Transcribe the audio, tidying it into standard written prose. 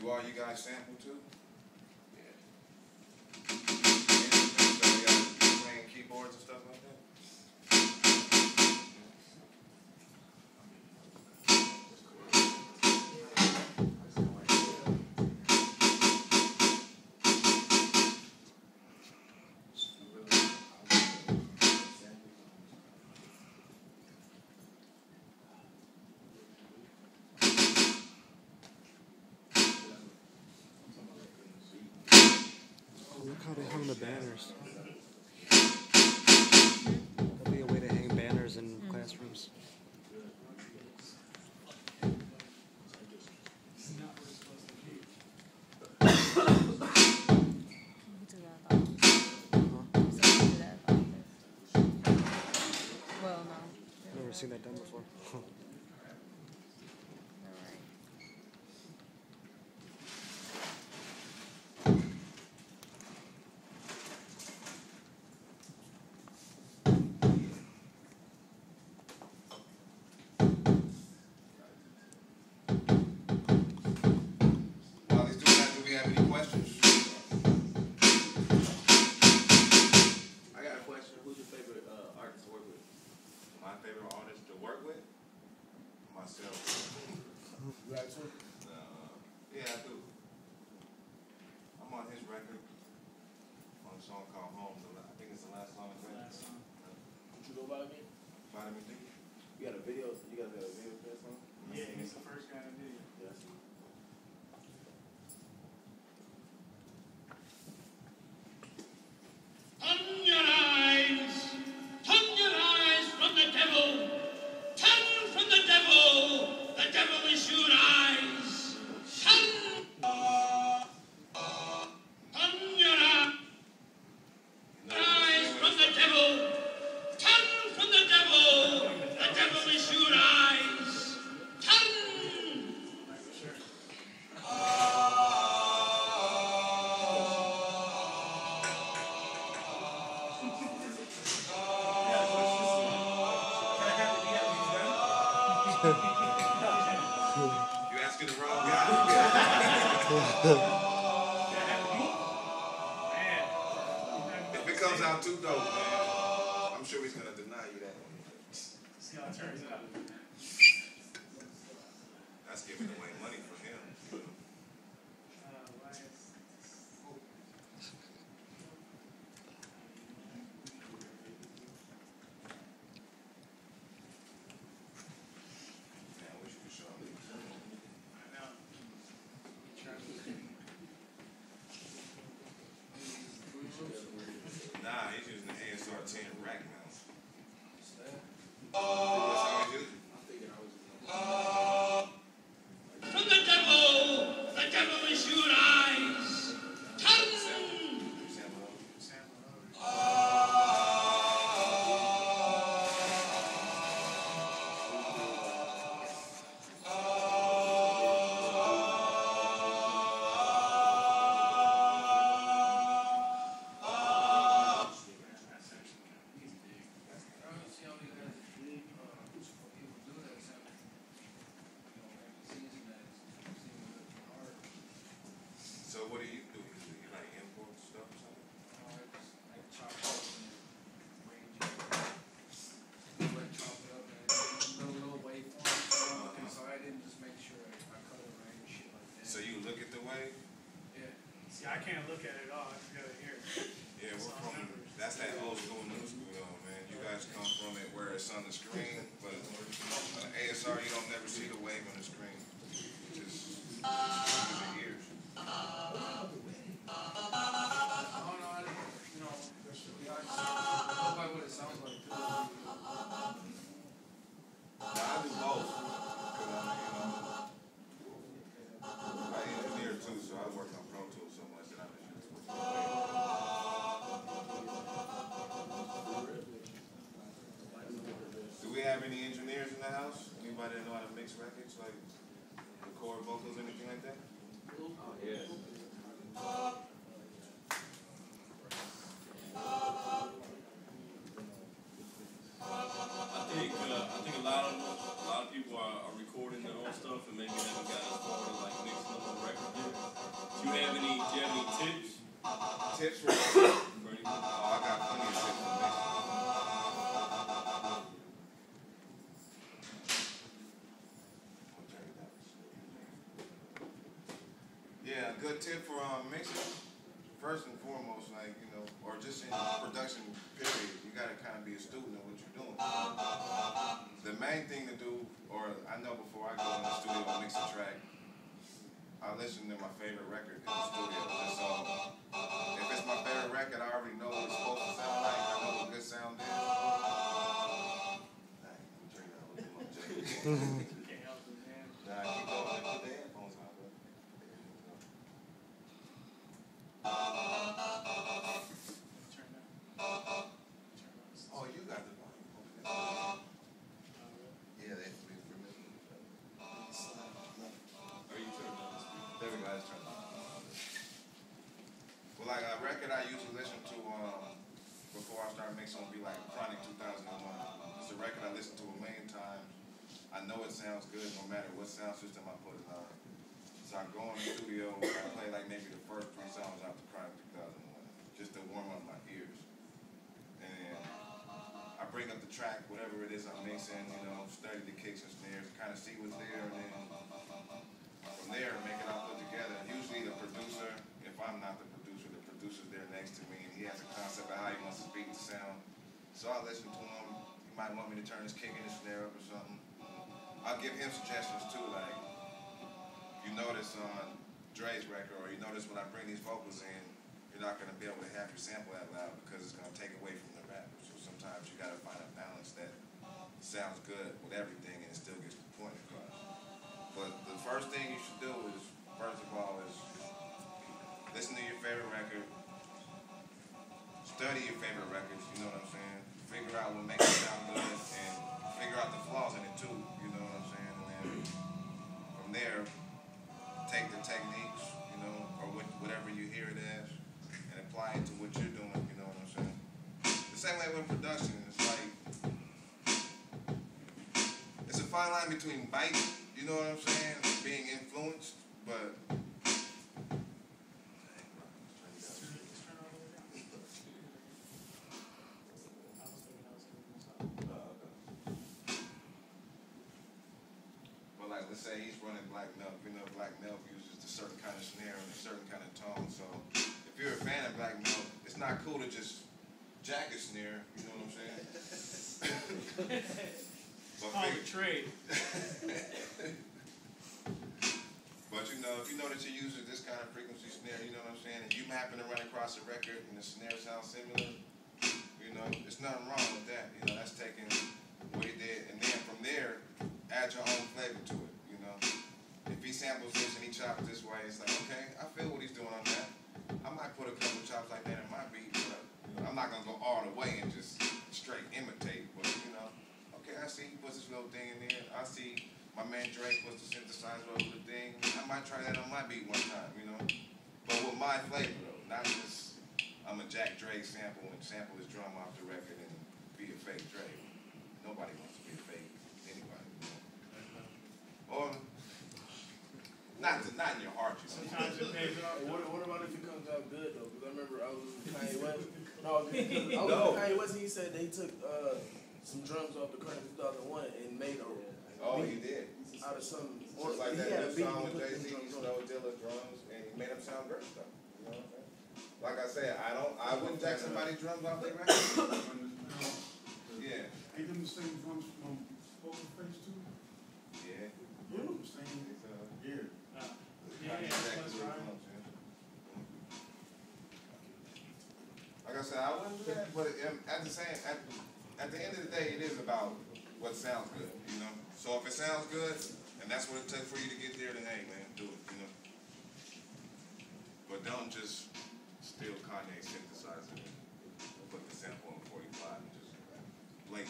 Do all you guys sample too? Yeah. Playing keyboards and stuff like that? Look how they hung the banners. That'll be a way to hang banners in classrooms. Well, no. Never seen that done before. While he's doing that, do we have any questions? I got a question. Who's your favorite artist to work with? My favorite artist to work with? Myself. You got two? Yeah, I do. I'm on his record on a song called Home. I think it's the last song. What you go by again? Vitamin D. You got a video? You guys got a video for that song? Yeah, he's the first guy in the video. Yeah, I see. Turn your eyes from the devil. Turn from the devil. The devil is your eyes. Turn your eyes from the devil. Turn from the devil. The devil is your eyes. Turn. You asking the wrong guy. If it comes out too dope, man, I'm sure he's gonna deny you that one. See how it turns out. That's giving away money for him. Man, I wish you could show me. I know. Nah, he's using the ASR 10 rack mount. That's how he uses it. From the devil. The devil is your eyes. Turn. So what do you do? You like import stuff or something? So you look at the wave? See, I can't look at it all. I just gotta hear it. Yeah, we're from, that's that old school, new school though, man. You guys come from it where it's on the screen, but on ASR you don't never see the wave on the screen. You just use your ears. Now, I do both. Because I engineer too, so I work on ProTools so much that I just use it. Do we have any engineers in the house? Anybody that know how to mix records, like record vocals, anything like that? Oh, yeah. I think a lot of people are recording their own stuff and maybe haven't got as far as like mixing up a record yet. Tips for oh, I got plenty of tips for mixing. Yeah, a good tip for mixing. First and foremost, like, you know, or just in production period, you gotta kind of be a student of what you're doing. The main thing to do, or I know before I go in the studio and mix a track, I listen to my favorite record in the studio. Just so if it's my favorite record, I already know what it's supposed to sound like. I know what good sound is. Can't help it, man. Nah, keep going. Put the headphones on, bro. Turn that. Oh, you got the volume. Okay. Yeah, they have to be for me. Are you turning on the speaker? There we go. Let's turn it on. Well, like a record I usually listen to before I start mixing would be like Chronic 2001. It's a record I listen to a million times. I know it sounds good no matter what sound system I put it on. So I go in the studio, I play like maybe the first 3 songs out the Chronic 2001, just to warm up my ears. And I bring up the track, whatever it is I'm mixing, you know, study the kicks and snares, kind of see what's there, and then from there, make it all put together. Usually the producer, if I'm not the producer's there next to me, and he has a concept of how he wants his beat to sound. So I listen to him. He might want me to turn his kick and his snare up or something. I'll give him suggestions too, like, you notice on Dre's record, or you notice when I bring these vocals in, you're not going to be able to have your sample that loud because it's going to take away from the rapper. So sometimes you got to find a balance that sounds good with everything and it still gets the point across. But the first thing you should do is, first of all, is listen to your favorite record, study your favorite records, you know what I'm saying? Figure out what makes it sound good and figure out the flaws in it too, you know what I'm saying? And then from there, take the techniques, you know, or whatever you hear it as, and apply it to what you're doing, you know what I'm saying? The same way with production, it's like, it's a fine line between biting, you know what I'm saying, and being influenced, but let's say he's running Black Milk. You know, Black Milk uses a certain kind of snare and a certain kind of tone. So if you're a fan of Black Milk, it's not cool to just jack a snare. You know what I'm saying? Oh, trade. But you know, if you know that you're using this kind of frequency snare, you know what I'm saying, and you happen to run across a record and the snare sounds similar, you know, there's nothing wrong with that. You know, that's taking what he did, and then from there, add your own flavor to it. If he samples this and he chops this way, it's like, okay, I feel what he's doing on that. I might put a couple chops like that in my beat, but I'm not going to go all the way and just straight imitate. But, you know, okay, I see he puts this little thing in there. I see my man Drake puts the synthesizer over the thing. I might try that on my beat one time, you know. But with my flavor, though, not just I'm a Jack Drake sample and sample his drum off the record and be a fake Drake. Nobody wants to be a fake anybody, you know. Or not in your heart, you know. Sometimes it pays off. What about if it comes out good though? Because I remember I was with Kanye West. I was with Kanye West and he said they took some drums off the Chronic 2001 and made a he did. Out of some. Just like he that had a new beat song and with put Jay-Z, them he drums stole on. Dilla drums and he made them sound great stuff. You know what I'm saying? Like I said, I wouldn't jack somebody's drums off their record. Yeah. Ain't them the same drums from Poker Face too? Yeah. Yeah. Same. Yeah. Yeah, that's right. Like I said, I wouldn't do that, but at the end of the day, it is about what sounds good, you know? So if it sounds good, and that's what it took for you to get there, then hey, man, do it, you know? But don't just steal Kanye's synthesizer.